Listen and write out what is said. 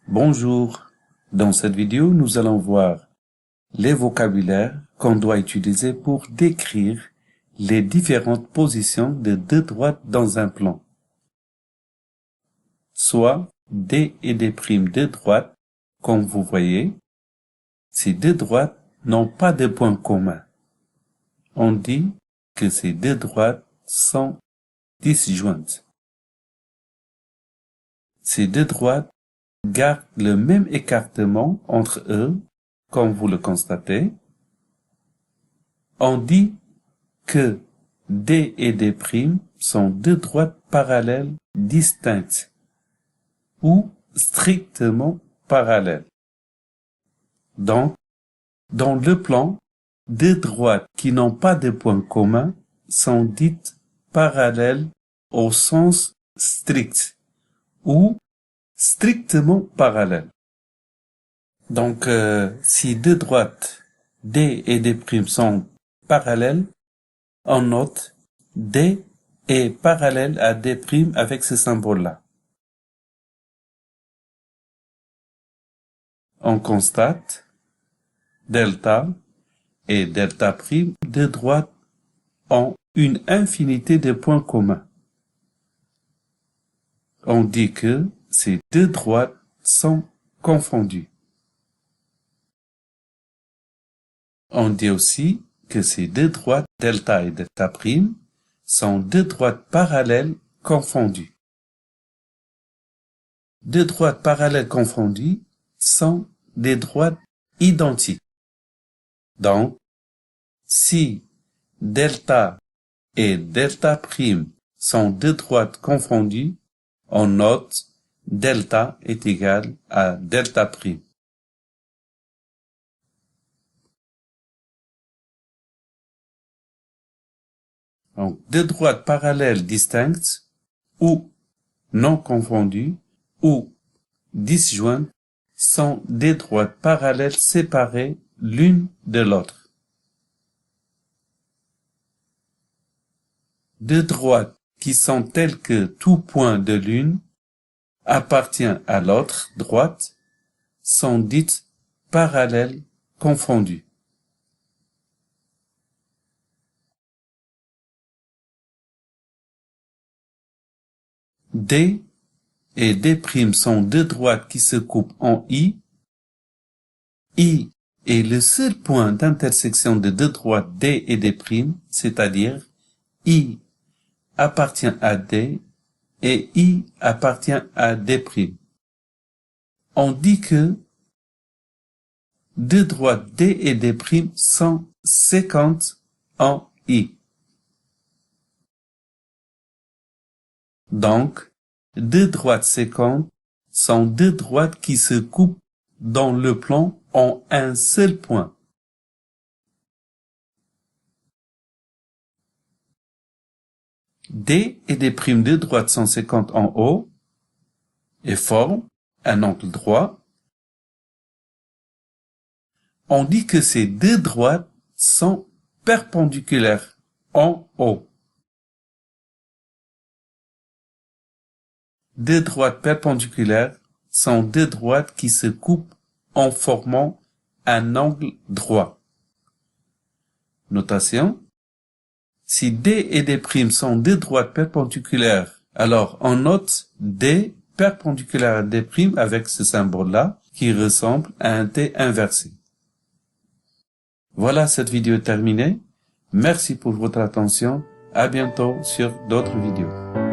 Bonjour, dans cette vidéo, nous allons voir les vocabulaires qu'on doit utiliser pour décrire les différentes positions de deux droites dans un plan, soit D et D' de droite, comme vous voyez. Ces deux droites n'ont pas de point commun. On dit que ces deux droites sont disjointes. Ces deux droites gardent le même écartement entre eux, comme vous le constatez. On dit que D et D' sont deux droites parallèles distinctes ou strictement parallèles. Donc, dans le plan, deux droites qui n'ont pas de point commun sont dites parallèles au sens strict ou strictement parallèles. Donc, si deux droites D et D' sont parallèles, on note D est parallèle à D' avec ce symbole-là. On constate delta et delta', deux droites ont une infinité de points communs. On dit que ces deux droites sont confondues. On dit aussi que ces deux droites, delta et delta', sont deux droites parallèles confondues. Deux droites parallèles confondues sont des droites identiques. Donc, si delta et delta' sont deux droites confondues, on note delta est égal à delta'. Donc, deux droites parallèles distinctes ou non confondues ou disjointes sont des droites parallèles séparées l'une de l'autre. Deux droites qui sont telles que tout point de l'une appartient à l'autre droite sont dites parallèles confondues. D et D' sont deux droites qui se coupent en I. I est le seul point d'intersection de deux droites D et D', c'est-à-dire I appartient à D et I appartient à D'. On dit que deux droites D et D' sont séquentes en I. Donc, deux droites séquentes sont deux droites qui se coupent dans le plan en un seul point. D et D' deux droites sont séquentes en haut et forment un angle droit. On dit que ces deux droites sont perpendiculaires en haut. Deux droites perpendiculaires sont deux droites qui se coupent en formant un angle droit. Notation. Si D et D' sont deux droites perpendiculaires, alors on note D perpendiculaire à D' avec ce symbole-là qui ressemble à un T inversé. Voilà, cette vidéo est terminée. Merci pour votre attention. À bientôt sur d'autres vidéos.